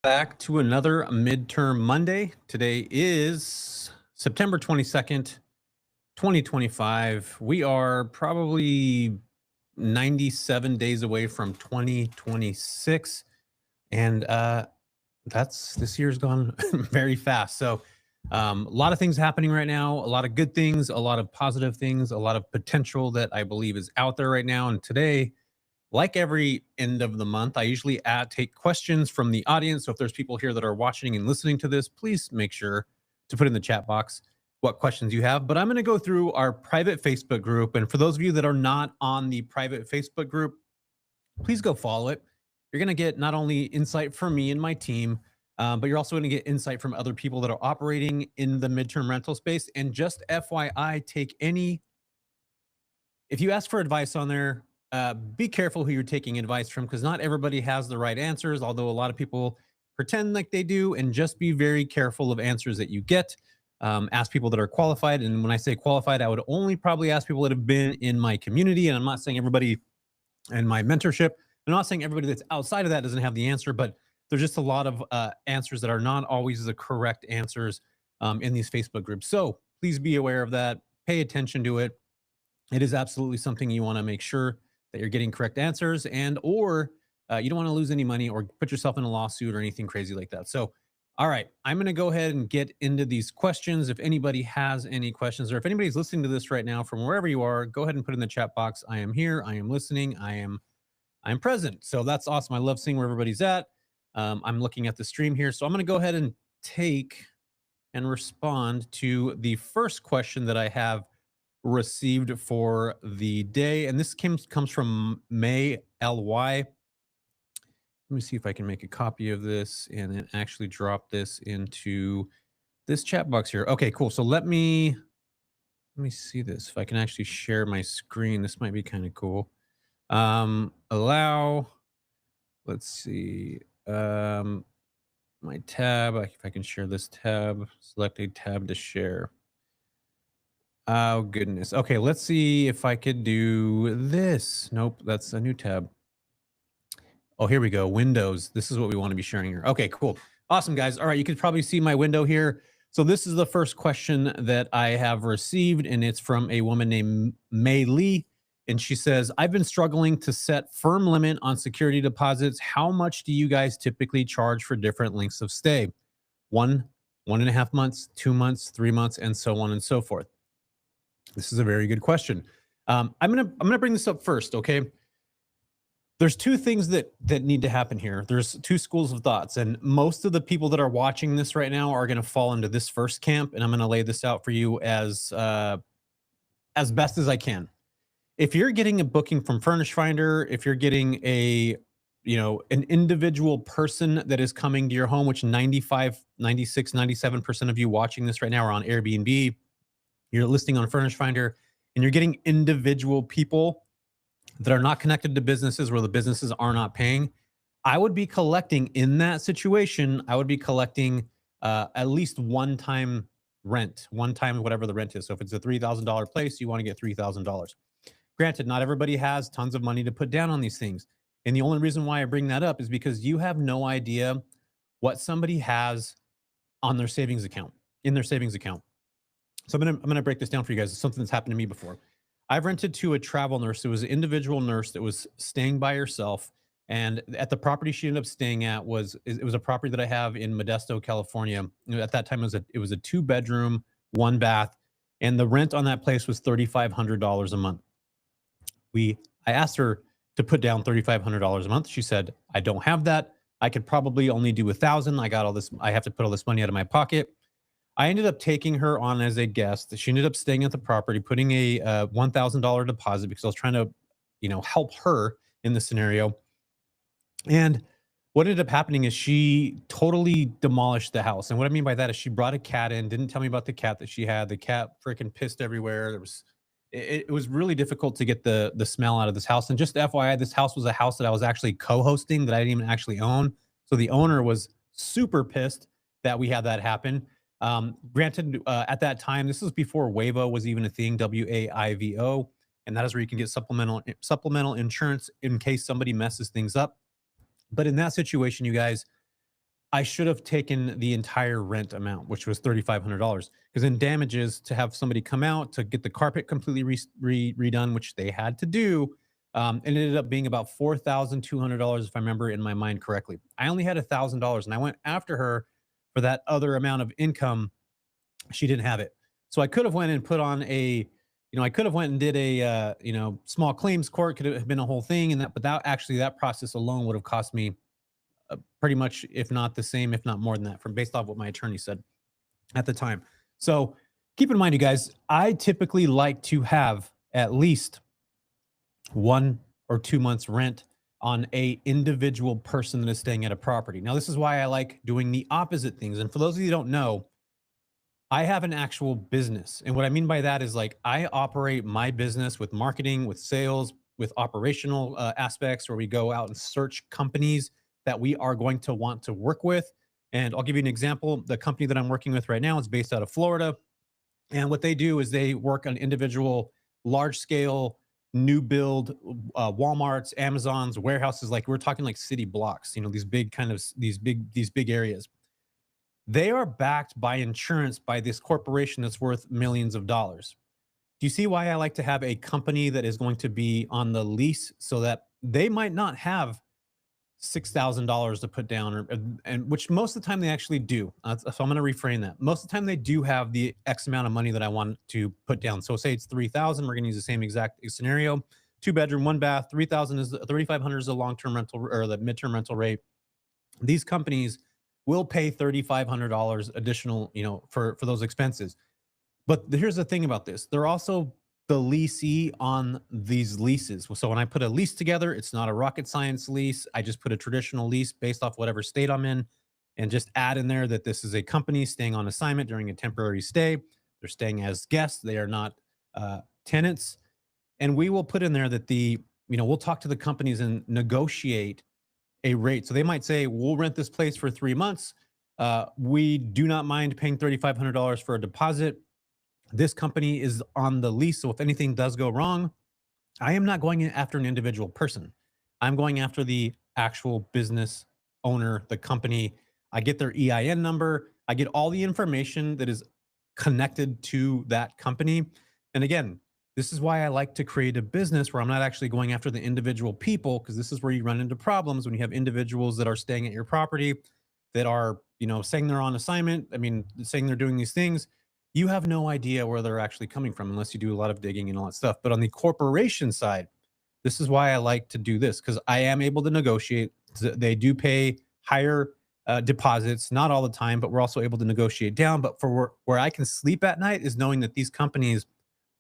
Back to another Midterm Monday. Today is September 22nd, 2025. We are probably 97 days away from 2026. And this year's gone very fast. So a lot of things happening right now, a lot of good things, a lot of positive things, a lot of potential that I believe is out there right now. And today, like every end of the month, I usually take questions from the audience. So if there's people here that are watching and listening to this, please make sure to put in the chat box what questions you have. But I'm going to go through our private Facebook group. And for those of you that are not on the private Facebook group, please go follow it. You're going to get not only insight from me and my team, but you're also going to get insight from other people that are operating in the midterm rental space. And just FYI, if you ask for advice on there, be careful who you're taking advice from, because not everybody has the right answers, although a lot of people pretend like they do. And just be very careful of answers that you get. Ask people that are qualified. And when I say qualified, I would only probably ask people that have been in my community. And I'm not saying everybody in my mentorship. I'm not saying everybody that's outside of that doesn't have the answer, but there's just a lot of answers that are not always the correct answers in these Facebook groups. So please be aware of that. Pay attention to it. It is absolutely something you want to make sure that you're getting correct answers, and or you don't want to lose any money or put yourself in a lawsuit or anything crazy like that. So, all right, I'm going to go ahead and get into these questions. If anybody has any questions, or if anybody's listening to this right now from wherever you are, go ahead and put in the chat box. I am here. I am listening. I'm present. So that's awesome. I love seeing where everybody's at. I'm looking at the stream here. So I'm going to go ahead and take and respond to the first question that I have received for the day. And this comes from May LY. Let me see if I can make a copy of this and then actually drop this into this chat box here. Okay, cool. So let me see this. If I can actually share my screen, this might be kind of cool. Allow, let's see, my tab, if I can share this tab, select a tab to share. Oh, goodness. Okay, let's see if I could do this. Nope, that's a new tab. Oh, here we go. Windows. This is what we want to be sharing here. Okay, cool. Awesome, guys. All right, you can probably see my window here. So this is the first question that I have received, and it's from a woman named May Lee. And she says, I've been struggling to set firm limit on security deposits. How much do you guys typically charge for different lengths of stay? 1.5 months, 2 months, 3 months, and so on and so forth. This is a very good question. I'm gonna bring this up first, okay? There's two things that need to happen here. There's two schools of thoughts, and most of the people that are watching this right now are gonna fall into this first camp, and I'm gonna lay this out for you as best as I can. If you're getting a booking from Furnish Finder, if you're getting an individual person that is coming to your home, which 95, 96, 97% of you watching this right now are on Airbnb, you're listing on Furnish Finder, and you're getting individual people that are not connected to businesses where the businesses are not paying, I would be collecting in that situation, I would be collecting at least one-time rent, one-time whatever the rent is. So if it's a $3,000 place, you want to get $3,000. Granted, not everybody has tons of money to put down on these things. And the only reason why I bring that up is because you have no idea what somebody has on their savings account, in their savings account. So I'm gonna break this down for you guys. It's something that's happened to me before. I've rented to a travel nurse. It was an individual nurse that was staying by herself. And at the property she ended up staying at it was a property that I have in Modesto, California. At that time, it was a 2-bedroom, 1 bath, and the rent on that place was $3,500 a month. I asked her to put down $3,500 a month. She said, I don't have that. I could probably only do $1,000. I got all this. I have to put all this money out of my pocket. I ended up taking her on as a guest. She ended up staying at the property, putting a $1,000 deposit because I was trying to, help her in this scenario. And what ended up happening is she totally demolished the house. And what I mean by that is she brought a cat in, didn't tell me about the cat that she had. The cat freaking pissed everywhere. It was really difficult to get the smell out of this house. And just FYI, this house was a house that I was actually co-hosting that I didn't even actually own. So the owner was super pissed that we had that happen. Granted, at that time, this was before WAIVO was even a thing, WAIVO, and that is where you can get supplemental insurance in case somebody messes things up. But in that situation, you guys, I should have taken the entire rent amount, which was $3,500. Because in damages, to have somebody come out to get the carpet completely redone, which they had to do, it ended up being about $4,200, if I remember in my mind correctly. I only had $1,000, and I went after her for that other amount of income. She didn't have it, so I could have went and put on a, I could have went and did a, small claims court. Could have been a whole thing, and that, but that actually that process alone would have cost me pretty much, if not the same, if not more than that, from based off what my attorney said at the time. So keep in mind, you guys, I typically like to have at least 1 or 2 months rent on a individual person that is staying at a property. Now, this is why I like doing the opposite things. And for those of you who don't know, I have an actual business. And what I mean by that is like I operate my business with marketing, with sales, with operational aspects where we go out and search companies that we are going to want to work with. And I'll give you an example. The company that I'm working with right now is based out of Florida. And what they do is they work on individual large scale new build Walmarts, Amazons, warehouses. Like we're talking like city blocks, these big kind of these big areas. They are backed by insurance by this corporation that's worth millions of dollars. Do you see why I like to have a company that is going to be on the lease so that they might not have $6,000 to put down, and which most of the time they actually do. So I'm going to reframe that. Most of the time they do have the X amount of money that I want to put down. So say it's 3,000. We're going to use the same exact scenario. 2 bedroom, 1 bath. 3,000 is 3,500 is the long-term rental or the midterm rental rate. These companies will pay $3,500 additional, for those expenses. But here's the thing about this. They're also the leasee on these leases. So when I put a lease together, it's not a rocket science lease. I just put a traditional lease based off whatever state I'm in and just add in there that this is a company staying on assignment during a temporary stay. They're staying as guests. They are not tenants. And we will put in there that we'll talk to the companies and negotiate a rate. So they might say, we'll rent this place for 3 months. We do not mind paying $3,500 for a deposit. This company is on the lease. So if anything does go wrong, I am not going after an individual person. I'm going after the actual business owner, the company. I get their EIN number. I get all the information that is connected to that company. And again, this is why I like to create a business where I'm not actually going after the individual people, because this is where you run into problems when you have individuals that are staying at your property that are, saying they're on assignment. I mean, saying they're doing these things. You have no idea where they're actually coming from unless you do a lot of digging and all that stuff. But on the corporation side, this is why I like to do this, because I am able to negotiate. They do pay higher deposits, not all the time, but we're also able to negotiate down. But for where I can sleep at night is knowing that these companies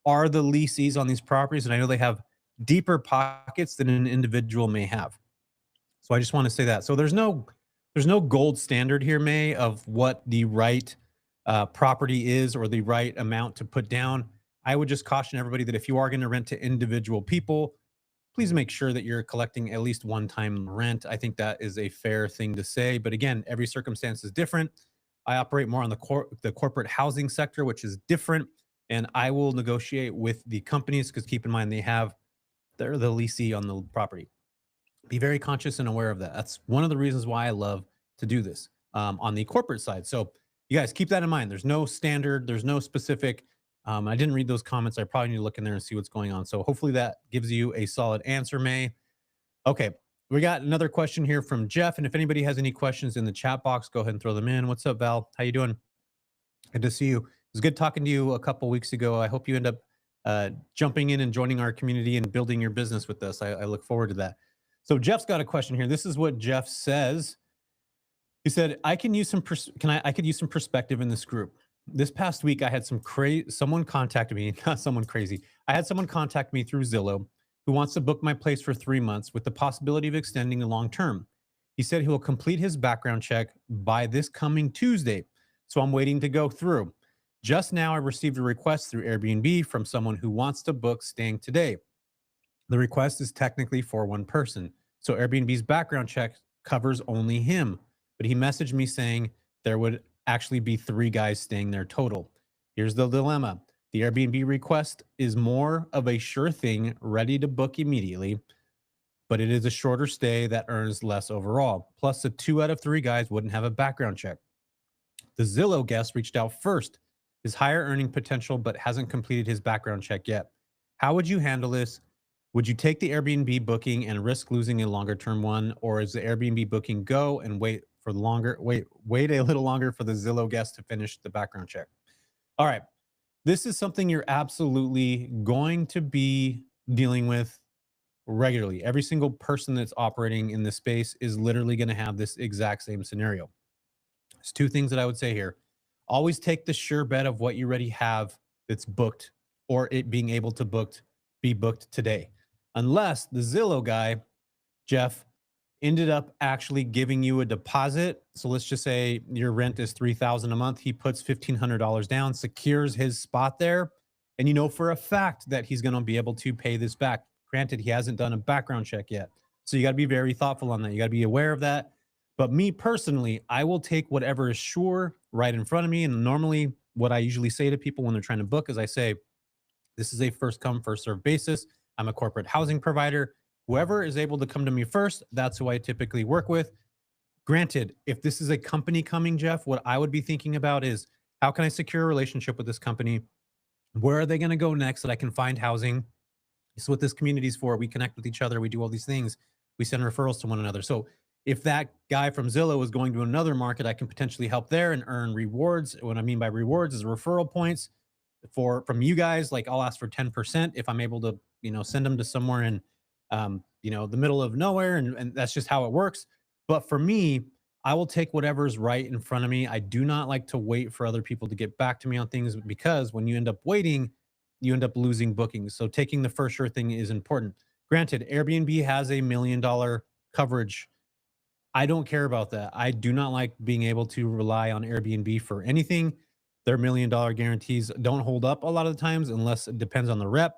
are the leasees on these properties, and I know they have deeper pockets than an individual may have. So I just want to say that. So there's no gold standard here, May, of what the right property is or the right amount to put down. I would just caution everybody that if you are going to rent to individual people, please make sure that you're collecting at least one-time rent. I think that is a fair thing to say. But again, every circumstance is different. I operate more on the corporate housing sector, which is different. And I will negotiate with the companies because keep in mind they're the leasee on the property. Be very conscious and aware of that. That's one of the reasons why I love to do this on the corporate side. So you guys keep that in mind. There's no standard. There's no specific. I didn't read those comments. I probably need to look in there and see what's going on. So hopefully that gives you a solid answer, May. Okay. We got another question here from Jeff. And if anybody has any questions in the chat box, go ahead and throw them in. What's up, Val? How you doing? Good to see you. It was good talking to you a couple weeks ago. I hope you end up jumping in and joining our community and building your business with us. I look forward to that. So Jeff's got a question here. This is what Jeff says. He said, I could use some perspective in this group. This past week, I had someone contacted me, not someone crazy. I had someone contact me through Zillow who wants to book my place for 3 months with the possibility of extending a long term. He said he will complete his background check by this coming Tuesday. So I'm waiting to go through. Just now, I received a request through Airbnb from someone who wants to book staying today. The request is technically for one person. So Airbnb's background check covers only him. But he messaged me saying there would actually be 3 guys staying there total. Here's the dilemma. The Airbnb request is more of a sure thing, ready to book immediately. but it is a shorter stay that earns less overall. Plus, the 2 out of 3 guys wouldn't have a background check. The Zillow guest reached out first, his higher earning potential, but hasn't completed his background check yet. How would you handle this? Would you take the Airbnb booking and risk losing a longer term one, or is the Airbnb booking go and wait a little longer for the Zillow guest to finish the background check? All right. This is something you're absolutely going to be dealing with regularly. Every single person that's operating in this space is literally going to have this exact same scenario. There's 2 things that I would say here. Always take the sure bet of what you already have that's booked, or it being able to be booked today. Unless the Zillow guy, Jeff, ended up actually giving you a deposit. So let's just say your rent is $3,000 a month. He puts $1,500 down, secures his spot there, and you know for a fact that he's going to be able to pay this back. Granted, he hasn't done a background check yet. So you got to be very thoughtful on that. You got to be aware of that. But me personally, I will take whatever is sure right in front of me. And normally, what I usually say to people when they're trying to book is I say, this is a first come, first serve basis. I'm a corporate housing provider. Whoever is able to come to me first, that's who I typically work with. Granted, if this is a company coming, Jeff, what I would be thinking about is how can I secure a relationship with this company? Where are they going to go next that I can find housing? This is what this community is for. We connect with each other. We do all these things. We send referrals to one another. So if that guy from Zillow is going to another market, I can potentially help there and earn rewards. What I mean by rewards is referral points from you guys. Like I'll ask for 10% if I'm able to, send them to somewhere in, the middle of nowhere. And that's just how it works. But for me, I will take whatever's right in front of me. I do not like to wait for other people to get back to me on things because when you end up waiting, you end up losing bookings. So taking the first sure thing is important. Granted, Airbnb has a $1 million coverage. I don't care about that. I do not like being able to rely on Airbnb for anything. Their $1 million guarantees don't hold up a lot of the times unless it depends on the rep.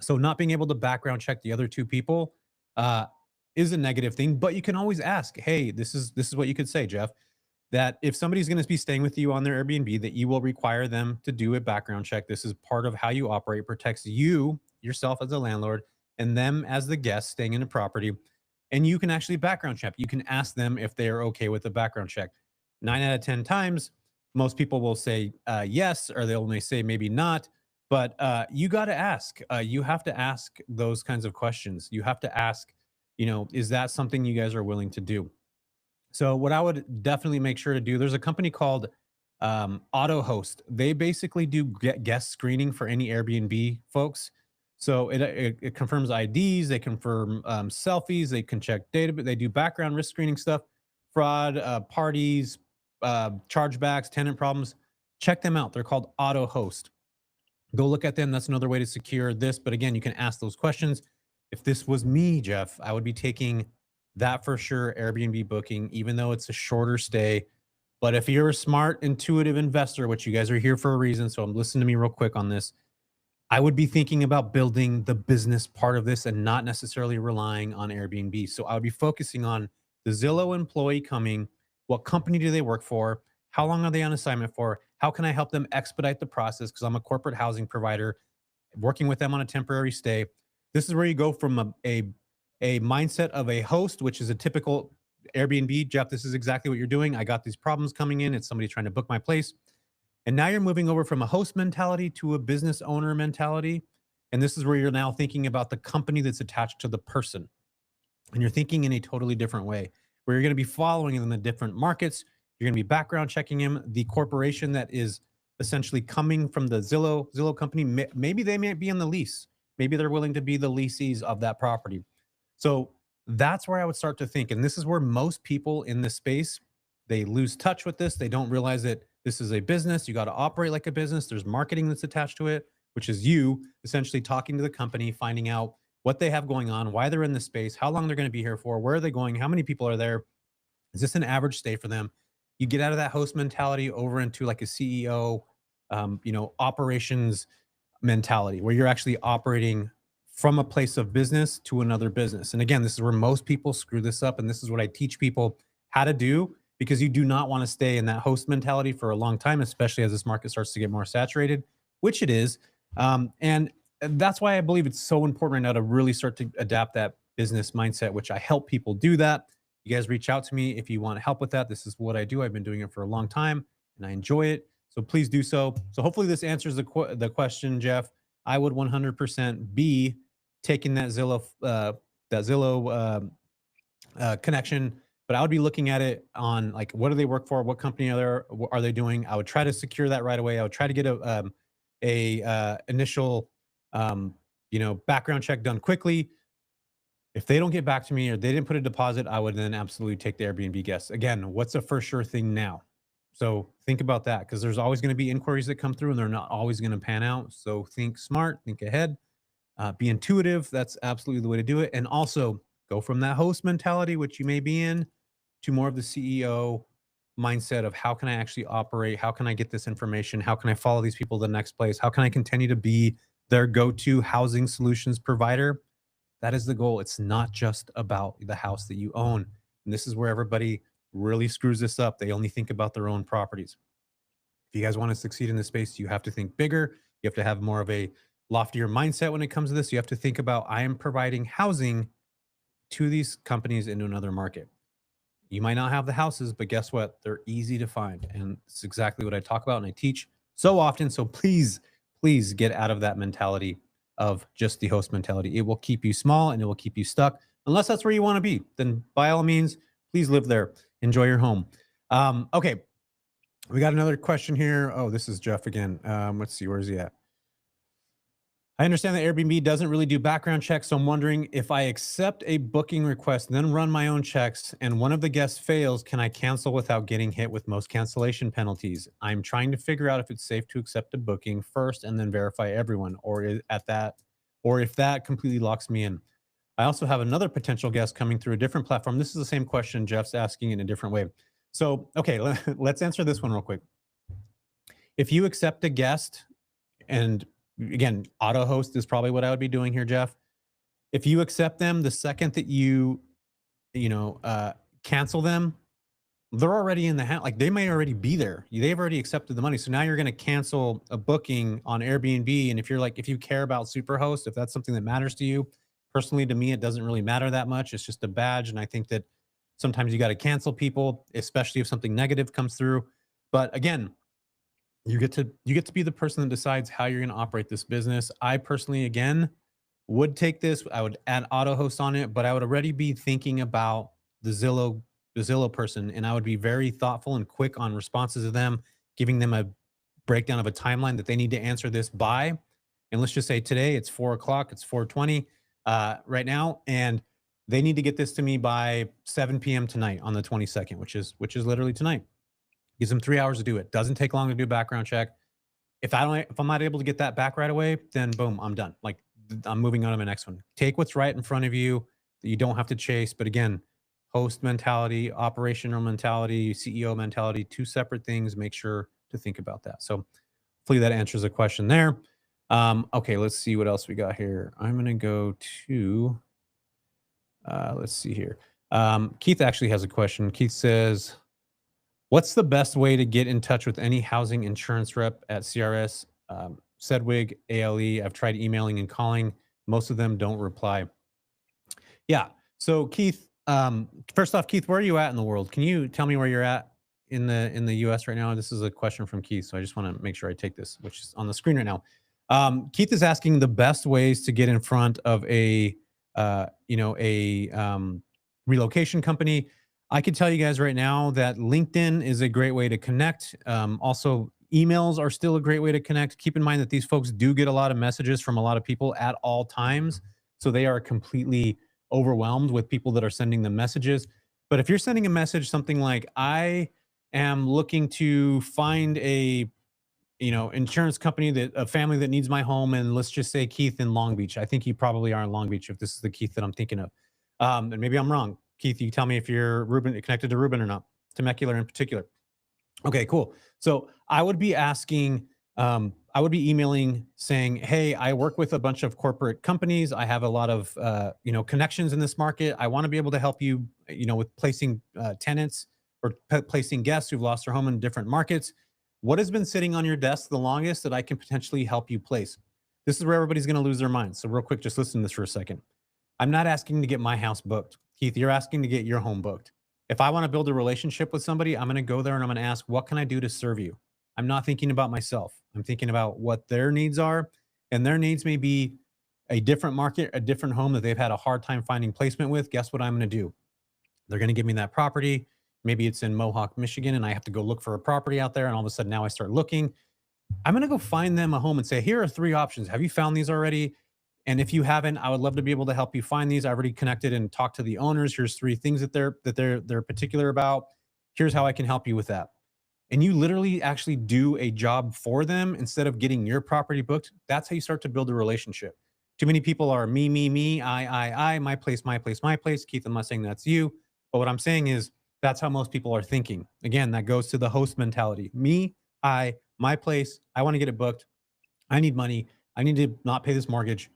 So not being able to background check the other 2 people is a negative thing. But you can always ask, hey, this is what you could say, Jeff, that if somebody's going to be staying with you on their Airbnb, that you will require them to do a background check. This is part of how you operate, protects you, yourself as a landlord, and them as the guest staying in the property. And you can actually background check. You can ask them if they are okay with the background check. 9 out of 10 times, most people will say yes, or they'll may say maybe not. But you got to ask. You have to ask those kinds of questions. You have to ask, is that something you guys are willing to do? So what I would definitely make sure to do, there's a company called Auto Host. They basically do guest screening for any Airbnb folks. So it confirms IDs, they confirm selfies, they can check data, but they do background risk screening stuff, fraud, parties, chargebacks, tenant problems. Check them out. They're called Auto Host. Go look at them. That's another way to secure this. But again, you can ask those questions. If this was me, Jeff, I would be taking that for sure Airbnb booking, even though it's a shorter stay. But if you're a smart, intuitive investor, which you guys are here for a reason, so listen to me real quick on this. I would be thinking about building the business part of this and not necessarily relying on Airbnb. So I would be focusing on the Zillow employee coming. What company do they work for? How long are they on assignment for? How can I help them expedite the process? Because I'm a corporate housing provider working with them on a temporary stay. This is where you go from a mindset of a host, which is a typical Airbnb. Jeff, this is exactly what you're doing. I got these problems coming in. It's somebody trying to book my place. And now you're moving over from a host mentality to a business owner mentality. And this is where you're now thinking about the company that's attached to the person. And you're thinking in a totally different way, where you're going to be following in the different markets. You're going to be background checking him. The corporation that is essentially coming from the Zillow company, maybe they may be on the lease. Maybe they're willing to be the leasees of that property. So that's where I would start to think. And this is where most people in this space, they lose touch with this. They don't realize that this is a business. You got to operate like a business. There's marketing that's attached to it, which is you essentially talking to the company, finding out what they have going on, why they're in the space, how long they're going to be here for, where are they going, how many people are there, is this an average stay for them? You get out of that host mentality over into like a CEO, operations mentality where you're actually operating from a place of business to another business. And again, this is where most people screw this up. And this is what I teach people how to do, because you do not want to stay in that host mentality for a long time, especially as this market starts to get more saturated, which it is. And that's why I believe it's so important right now to really start to adapt that business mindset, which I help people do that. You guys reach out to me if you want help with that. This is what I do. I've been doing it for a long time and I enjoy it. So please do so. So hopefully this answers the question, Jeff. I would 100% be taking that Zillow connection, but I would be looking at it on like, what do they work for? What company are they doing? I would try to secure that right away. I would try to get a initial, background check done quickly. If they don't get back to me or they didn't put a deposit, I would then absolutely take the Airbnb guest. Again, what's a for sure thing now? So think about that because there's always going to be inquiries that come through and they're not always going to pan out. So think smart, think ahead, be intuitive. That's absolutely the way to do it. And also go from that host mentality, which you may be in, to more of the CEO mindset of how can I actually operate? How can I get this information? How can I follow these people to the next place? How can I continue to be their go-to housing solutions provider? That is the goal. It's not just about the house that you own. And this is where everybody really screws this up. They only think about their own properties. If you guys want to succeed in this space, you have to think bigger. You have to have more of a loftier mindset when it comes to this. You have to think about, I am providing housing to these companies into another market. You might not have the houses, but guess what? They're easy to find. And it's exactly what I talk about and I teach so often. So please, please get out of that mentality of just the host mentality. It will keep you small and it will keep you stuck. Unless that's where you want to be, then by all means, please live there. Enjoy your home. Okay. We got another question here. Oh, this is Jeff again. Let's see. Where is he at? I understand that Airbnb doesn't really do background checks, so I'm wondering if I accept a booking request, then run my own checks, and one of the guests fails, can I cancel without getting hit with most cancellation penalties? I'm trying to figure out if it's safe to accept a booking first and then verify everyone, or if that completely locks me in. I also have another potential guest coming through a different platform. This is the same question Jeff's asking in a different way. So, okay, let's answer this one real quick. If you accept a guest, and again, auto host is probably what I would be doing here, Jeff. If you accept them, the second that you cancel them, they're already in the house. Like they may already be there. They've already accepted the money. So now you're going to cancel a booking on Airbnb. And if you care about Superhost, if that's something that matters to you, personally, to me, it doesn't really matter that much. It's just a badge. And I think that sometimes you got to cancel people, especially if something negative comes through. But again, you get to be the person that decides how you're going to operate this business. I personally, again, would take this. I would add auto host on it, but I would already be thinking about the Zillow person, and I would be very thoughtful and quick on responses to them, giving them a breakdown of a timeline that they need to answer this by. And let's just say today it's 4:00, it's 4:20 right now, and they need to get this to me by 7 p.m. tonight on the 22nd, which is literally tonight. Gives them 3 hours to do it. Doesn't take long to do a background check. If I'm not able to get that back right away, then boom, I'm done. Like I'm moving on to the next one. Take what's right in front of you that you don't have to chase. But again, host mentality, operational mentality, CEO mentality, two separate things. Make sure to think about that. So hopefully that answers the question there. Okay, let's see what else we got here. I'm going to go to, let's see here. Keith actually has a question. Keith says, what's the best way to get in touch with any housing insurance rep at CRS, Sedwig, ALE? I've tried emailing and calling. Most of them don't reply. Yeah. So Keith, first off, Keith, where are you at in the world? Can you tell me where you're at in the US right now? This is a question from Keith, so I just want to make sure I take this, which is on the screen right now. Keith is asking the best ways to get in front of a relocation company. I can tell you guys right now that LinkedIn is a great way to connect. Also, emails are still a great way to connect. Keep in mind that these folks do get a lot of messages from a lot of people at all times. So they are completely overwhelmed with people that are sending them messages. But if you're sending a message, something like, I am looking to find a insurance company, a family that needs my home, and let's just say Keith in Long Beach. I think you probably are in Long Beach if this is the Keith that I'm thinking of. And maybe I'm wrong. Keith, you tell me if you're connected to Ruben or not, Temecula in particular. Okay, cool. So I would be asking, I would be emailing saying, hey, I work with a bunch of corporate companies. I have a lot of, connections in this market. I want to be able to help you, with placing tenants or placing guests who've lost their home in different markets. What has been sitting on your desk the longest that I can potentially help you place? This is where everybody's going to lose their minds. So real quick, just listen to this for a second. I'm not asking to get my house booked. Keith, you're asking to get your home booked. If I want to build a relationship with somebody, I'm going to go there and I'm going to ask, what can I do to serve you? I'm not thinking about myself. I'm thinking about what their needs are. And their needs may be a different market, a different home that they've had a hard time finding placement with. Guess what I'm going to do? They're going to give me that property. Maybe it's in Mohawk, Michigan, and I have to go look for a property out there. And all of a sudden now I start looking. I'm going to go find them a home and say, here are 3 options. Have you found these already? And if you haven't, I would love to be able to help you find these. I already connected and talked to the owners. Here's 3 things that they're particular about. Here's how I can help you with that. And you literally actually do a job for them instead of getting your property booked. That's how you start to build a relationship. Too many people are me, I, my place, my place, my place. Keith, I'm not saying that's you. But what I'm saying is that's how most people are thinking. Again, that goes to the host mentality. Me, I, my place. I want to get it booked. I need money. I need to not pay this mortgage.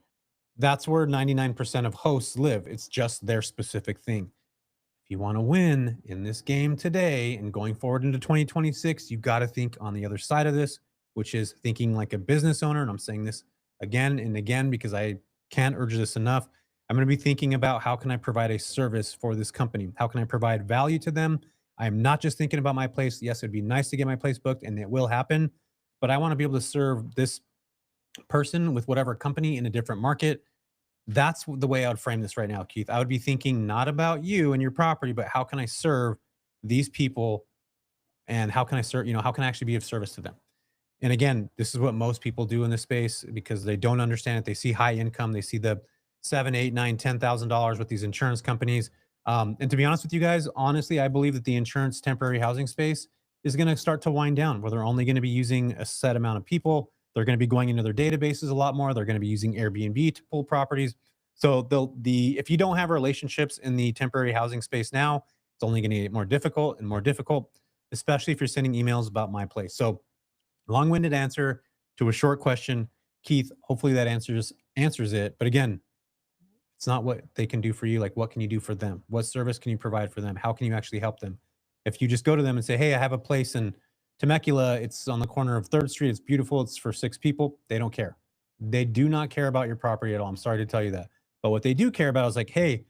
That's where 99% of hosts live. It's just their specific thing. If you want to win in this game today and going forward into 2026, you got to think on the other side of this, which is thinking like a business owner. And I'm saying this again and again because I can't urge this enough. I'm going to be thinking about how can I provide a service for this company? How can I provide value to them? I'm not just thinking about my place. Yes, it'd be nice to get my place booked and it will happen, but I want to be able to serve this person with whatever company in a different market. That's the way I would frame this right now, Keith. I would be thinking not about you and your property, but how can I serve these people and how can I serve, how can I actually be of service to them? And again, this is what most people do in this space because they don't understand it. They see high income, they see the 7, 8, 9, $10,000 with these insurance companies. And to be honest with you guys, honestly, I believe that the insurance temporary housing space is going to start to wind down where they're only going to be using a set amount of people. They're going to be going into their databases a lot more. They're going to be using Airbnb to pull properties. So if you don't have relationships in the temporary housing space now, it's only going to get more difficult and more difficult, especially if you're sending emails about my place. So long-winded answer to a short question, Keith. Hopefully that answers it. But again, it's not what they can do for you. Like, what can you do for them? What service can you provide for them? How can you actually help them? If you just go to them and say, hey, I have a place in Temecula. It's on the corner of 3rd Street. It's beautiful. It's for 6 people. They don't care. They do not care about your property at all. I'm sorry to tell you that. But what they do care about is like, hey,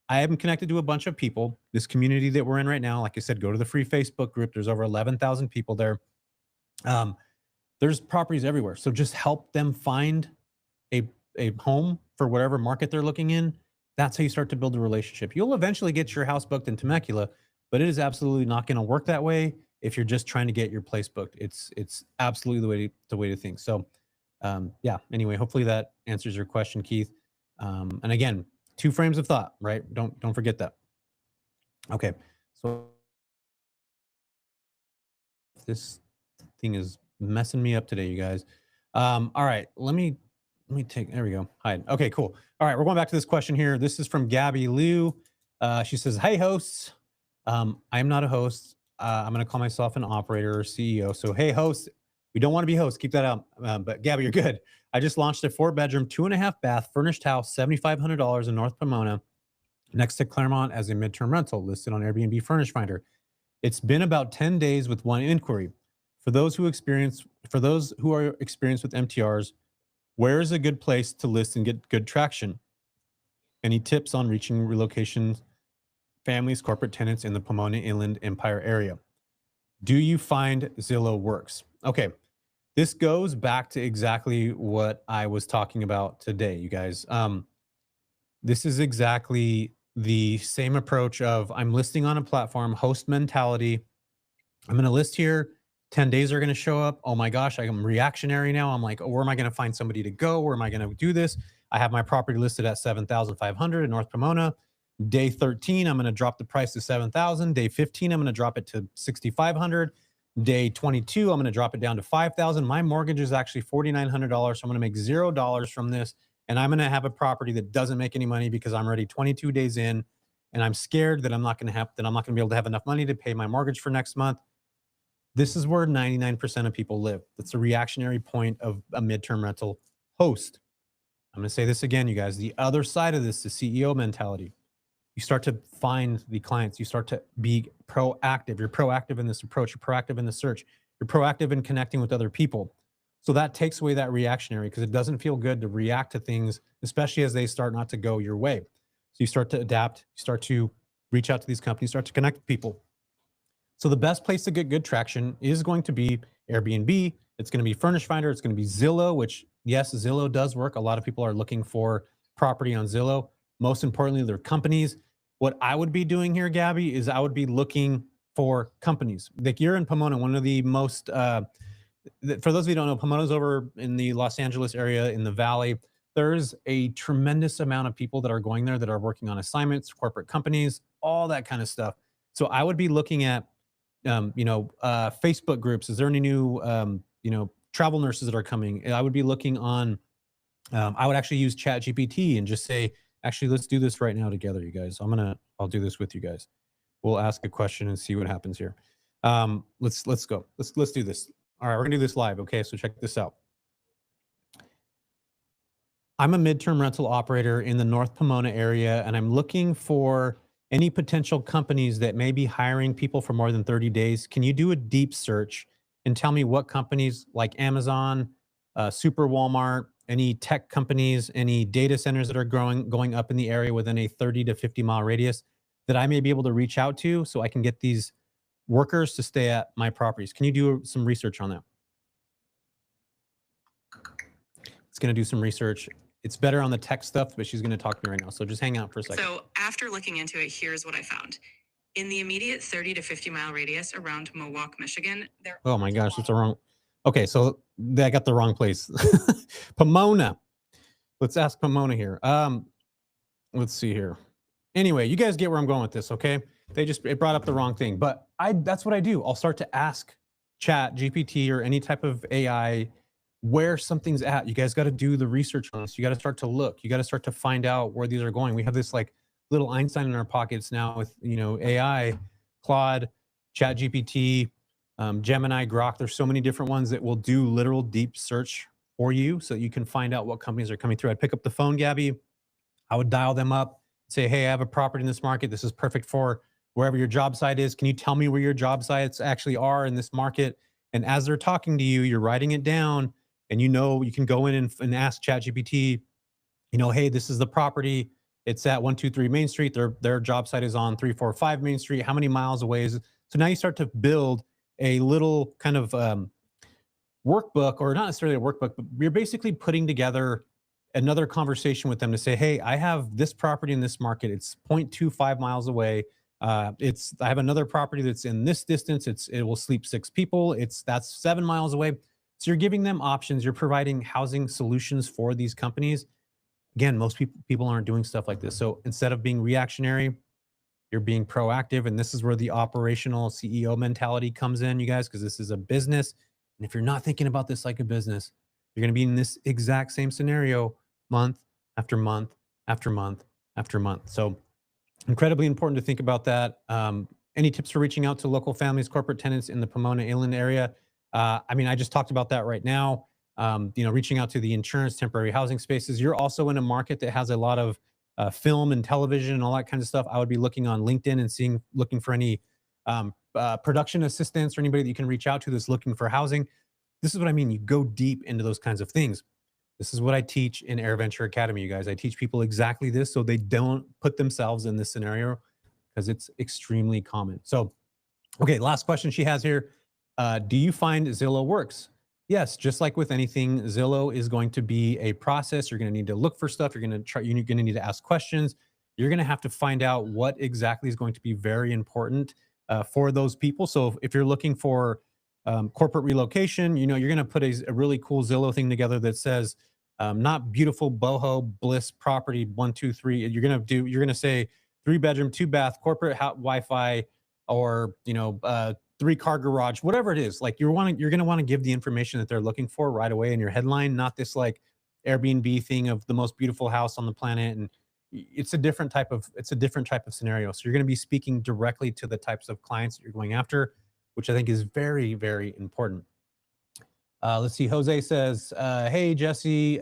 I am connected to a bunch of people. This community that we're in right now, like I said, go to the free Facebook group. There's over 11,000 people there. Um, there's properties everywhere. So just help them find a home for whatever market they're looking in. That's how you start to build a relationship. You'll eventually get your house booked in Temecula, but it is absolutely not going to work that way if you're just trying to get your place booked. It's absolutely the way to think. So yeah. Anyway, hopefully that answers your question, Keith. And again, 2 frames of thought, right? Don't forget that. Okay. So this thing is messing me up today, you guys. All right, let me take, there we go. Hide. Okay, cool. All right, we're going back to this question here. This is from Gabby Liu. She says, hey hosts. I am not a host. I'm going to call myself an operator or CEO. So, hey hosts, we don't want to be hosts. Keep that out. But Gabby, you're good. I just launched a 4-bedroom, 2.5 bath furnished house, $7,500 in North Pomona, next to Claremont as a midterm rental, listed on Airbnb Furnish Finder. It's been about 10 days with 1 inquiry. For those who are experienced with MTRs, where is a good place to list and get good traction? Any tips on reaching relocation families, corporate tenants in the Pomona Inland Empire area? Do you find Zillow works? Okay, this goes back to exactly what I was talking about today, you guys. This is exactly the same approach of I'm listing on a platform, host mentality. I'm going to list here. 10 days are going to show up. Oh my gosh, I'm reactionary now. I'm like, oh, where am I going to find somebody to go? Where am I going to do this? I have my property listed at 7,500 in North Pomona. Day 13, I'm going to drop the price to 7,000. Day 15, I'm going to drop it to 6,500. Day 22, I'm going to drop it down to 5,000. My mortgage is actually $4,900. So I'm going to make $0 from this. And I'm going to have a property that doesn't make any money because I'm already 22 days in. And I'm scared that I'm not going to be able to have enough money to pay my mortgage for next month. This is where 99% of people live. That's a reactionary point of a midterm rental host. I'm going to say this again, you guys. The other side of this is CEO mentality. You start to find the clients. You start to be proactive. You're proactive in this approach. You're proactive in the search. You're proactive in connecting with other people. So that takes away that reactionary because it doesn't feel good to react to things, especially as they start not to go your way. you start to adapt, you start to reach out to these companies, start to connect with people. So the best place to get good traction is going to be Airbnb. It's going to be Furnish Finder. It's going to be Zillow, which, yes, Zillow does work. A lot of people are looking for property on Zillow. Most importantly, they're companies. What I would be doing here, Gabby, is I would be looking for companies. Like you're in Pomona, one of the most, for those of you who don't know, Pomona's over in the Los Angeles area in the Valley. There's a tremendous amount of people that are going there that are working on assignments, corporate companies, all that kind of stuff. So I would be looking at Facebook groups. Is there any new, travel nurses that are coming? I would be looking on, I would actually use Chat GPT and just say, actually, let's do this right now together, you guys. I'll do this with you guys. We'll ask a question and see what happens here. Let's go. Let's do this. All right, we're gonna do this live. Okay, so check this out. I'm a midterm rental operator in the North Pomona area, and I'm looking for any potential companies that may be hiring people for more than 30 days. Can you do a deep search and tell me what companies like Amazon, Super Walmart, any tech companies, any data centers that are going up in the area within a 30 to 50 mile radius that I may be able to reach out to so I can get these workers to stay at my properties? Can you do some research on that? It's going to do some research. It's better on the tech stuff, but she's going to talk to me right now. So just hang out for a second. So after looking into it, here's what I found. In the immediate 30 to 50 mile radius around Milwaukee, Michigan, there. Oh my gosh, that's the wrong. Okay, so I got the wrong place. Pomona. Let's ask Pomona here. Let's see here. Anyway, you guys get where I'm going with this, okay? It brought up the wrong thing, but that's what I do. I'll start to ask Chat GPT or any type of AI where something's at. You guys got to do the research on this. You got to start to look. You got to start to find out where these are going. We have this like little Einstein in our pockets now with AI, Claude, Chat GPT, Gemini, Grok. There's so many different ones that will do literal deep search for you so that you can find out what companies are coming through. I'd pick up the phone, Gabby. I would dial them up, say, hey, I have a property in this market. This is perfect for wherever your job site is. Can you tell me where your job sites actually are in this market? And as they're talking to you, you're writing it down, and you can go in and ask ChatGPT, hey, this is the property. It's at 123 Main Street. Their job site is on 345 Main Street. How many miles away is it? So now you start to build a little kind of workbook, or not necessarily a workbook, but you're basically putting together another conversation with them to say, hey, I have this property in this market. It's 0.25 miles away. I have another property that's in this distance. It will sleep 6 people. That's 7 miles away. So you're giving them options. You're providing housing solutions for these companies. Again, most people aren't doing stuff like this. So instead of being reactionary, you're being proactive. And this is where the operational CEO mentality comes in, you guys, because this is a business. And if you're not thinking about this like a business, you're going to be in this exact same scenario month after month after month after month. So incredibly important to think about that. Any tips for reaching out to local families, corporate tenants in the Pomona Inland area? I just talked about that right now. Reaching out to the insurance, temporary housing spaces. You're also in a market that has a lot of film and television and all that kind of stuff. I would be looking on LinkedIn and looking for any production assistants or anybody that you can reach out to that's looking for housing. This is what I mean. You go deep into those kinds of things. This is what I teach in AirVenture Academy, you guys. I teach people exactly this so they don't put themselves in this scenario, because it's extremely common. So, okay, last question she has here. Do you find Zillow works? Yes, just like with anything, Zillow is going to be a process. You're going to need to look for stuff. You're going to need to ask questions. You're going to have to find out what exactly is going to be very important for those people. So if you're looking for corporate relocation, you're going to put a really cool Zillow thing together that says, not beautiful boho bliss property 1, 2, 3. You're going to say 3-bedroom, 2-bath, corporate Wi-Fi, or 3-car garage, whatever it is. Like you're going to want to give the information that they're looking for right away in your headline, not this like Airbnb thing of the most beautiful house on the planet. And it's a different type of scenario. So you're going to be speaking directly to the types of clients that you're going after, which I think is very, very important. Let's see. Jose says, hey, Jesse,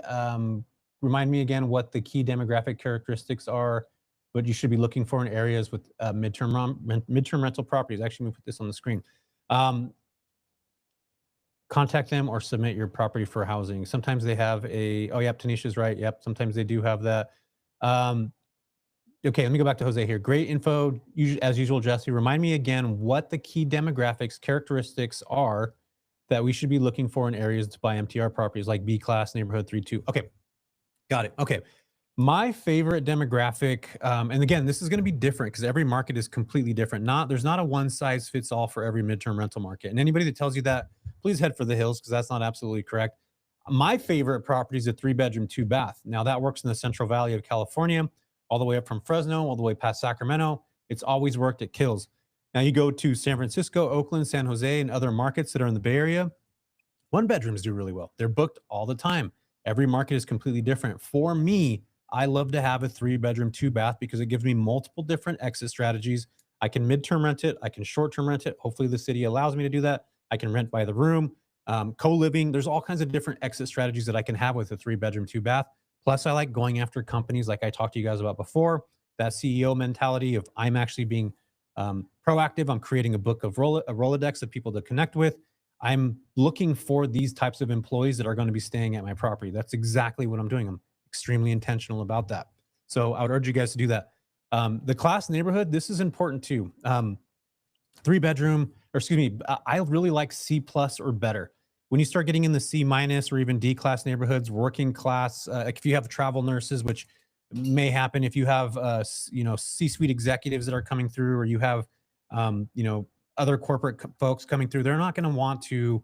remind me again what the key demographic characteristics are, what you should be looking for in areas with midterm rental properties. Actually, let me put this on the screen. Contact them or submit your property for housing. Sometimes they have yep, Tanisha's right. Yep, sometimes they do have that. Okay, let me go back to Jose here. Great info, as usual, Jesse. Remind me again what the key demographics, characteristics are that we should be looking for in areas to buy MTR properties like B class, neighborhood 3-2. Okay, got it. Okay. My favorite demographic, and again, this is going to be different because every market is completely different. There's not a one size fits all for every midterm rental market. And anybody that tells you that, please head for the hills because that's not absolutely correct. My favorite property is a 3-bedroom, 2-bath. Now that works in the Central Valley of California, all the way up from Fresno, all the way past Sacramento. It's always worked. It kills. Now you go to San Francisco, Oakland, San Jose, and other markets that are in the Bay Area. 1-bedrooms do really well. They're booked all the time. Every market is completely different. For me, I love to have a 3-bedroom, 2-bath because it gives me multiple different exit strategies. I can midterm rent it. I can short-term rent it. Hopefully the city allows me to do that. I can rent by the room, co-living. There's all kinds of different exit strategies that I can have with a 3-bedroom, 2-bath. Plus, I like going after companies like I talked to you guys about before. That CEO mentality of I'm actually being proactive. I'm creating a book of a Rolodex of people to connect with. I'm looking for these types of employees that are going to be staying at my property. That's exactly what I'm doing. I'm extremely intentional about that. So I would urge you guys to do that. The class neighborhood, this is important too. 3-bedroom, or excuse me, I really like C plus or better. When you start getting in the C minus or even D class neighborhoods, working class, like if you have travel nurses, which may happen if you have, C-suite executives that are coming through, or you have, other corporate folks coming through, they're not going to want to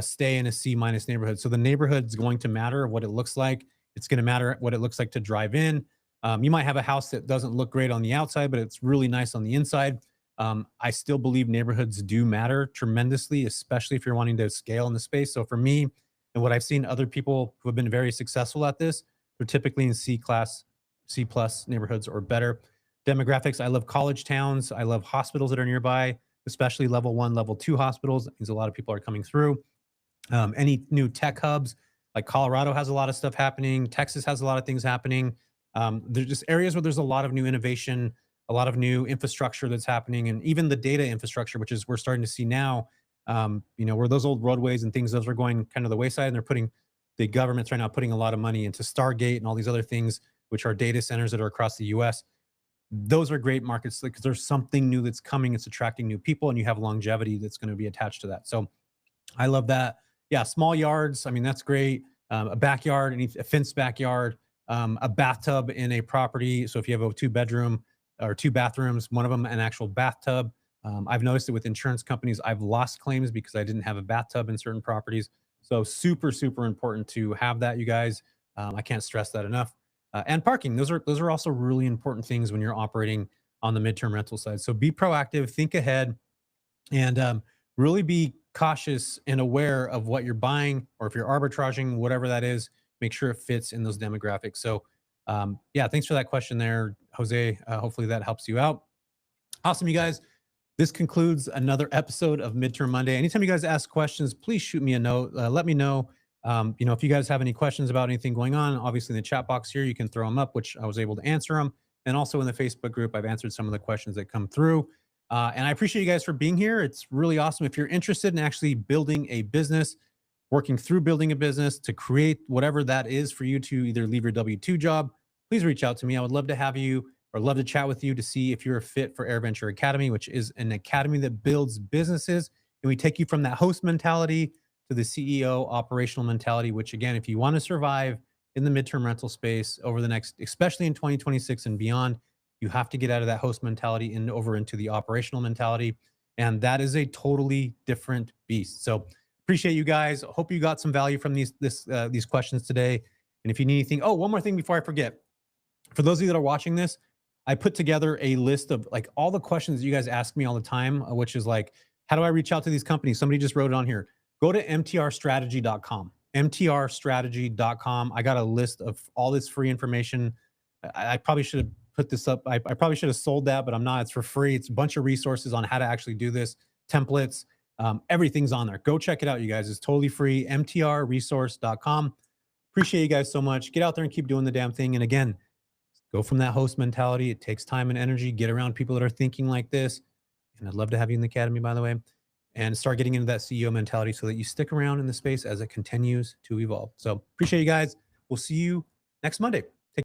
stay in a C minus neighborhood. So the neighborhood's going to matter what it looks like. It's going to matter what it looks like to drive in. You might have a house that doesn't look great on the outside, but it's really nice on the inside. I still believe neighborhoods do matter tremendously, especially if you're wanting to scale in the space. So for me, and what I've seen other people who have been very successful at this, they're typically in C class, C plus neighborhoods or better. Demographics, I love college towns. I love hospitals that are nearby, especially level 1, level 2 hospitals. That means a lot of people are coming through. Any new tech hubs, like Colorado has a lot of stuff happening. Texas has a lot of things happening. There's just areas where there's a lot of new innovation, a lot of new infrastructure that's happening, and even the data infrastructure, which is we're starting to see now. Where those old roadways and things, those are going kind of the wayside, and they're putting the government's right now putting a lot of money into Stargate and all these other things, which are data centers that are across the U.S. Those are great markets because there's something new that's coming. It's attracting new people, and you have longevity that's going to be attached to that. So I love that. Yeah, small yards. I mean, that's great. A backyard, a fenced backyard, a bathtub in a property. So if you have a 2-bedroom or 2 bathrooms, one of them an actual bathtub. I've noticed it with insurance companies. I've lost claims because I didn't have a bathtub in certain properties. So super, super important to have that, you guys. I can't stress that enough. And parking. Those are also really important things when you're operating on the midterm rental side. So be proactive, think ahead, and really be cautious and aware of what you're buying, or if you're arbitraging, whatever that is, make sure it fits in those demographics. So, yeah, thanks for that question there, Jose. Hopefully that helps you out. Awesome, you guys. This concludes another episode of Midterm Monday. Anytime you guys ask questions, please shoot me a note. Let me know. If you guys have any questions about anything going on, obviously in the chat box here, you can throw them up, which I was able to answer them. And also in the Facebook group, I've answered some of the questions that come through. And I appreciate you guys for being here. It's really awesome. If you're interested in actually building a business, working through building a business to create whatever that is for you to either leave your W-2 job, please reach out to me. I would love to have you, or love to chat with you to see if you're a fit for AirVenture Academy, which is an academy that builds businesses. And we take you from that host mentality to the CEO operational mentality, which again, if you want to survive in the midterm rental space over the next, especially in 2026 and beyond, you have to get out of that host mentality and over into the operational mentality. And that is a totally different beast. So appreciate you guys. Hope you got some value from these questions today. And if you need anything, oh, one more thing before I forget. For those of you that are watching this, I put together a list of like all the questions that you guys ask me all the time, which is like, how do I reach out to these companies? Somebody just wrote it on here. Go to mtrstrategy.com. mtrstrategy.com. I got a list of all this free information. I probably should have put this up. I probably should have sold that, but I'm not. It's for free. It's a bunch of resources on how to actually do this, templates. Everything's on there. Go check it out, you guys. It's totally free. mtrresource.com. Appreciate you guys so much. Get out there and keep doing the damn thing. And again, go from that host mentality. It takes time and energy. Get around people that are thinking like this. And I'd love to have you in the academy, by the way, and start getting into that CEO mentality so that you stick around in the space as it continues to evolve. So appreciate you guys. We'll see you next Monday.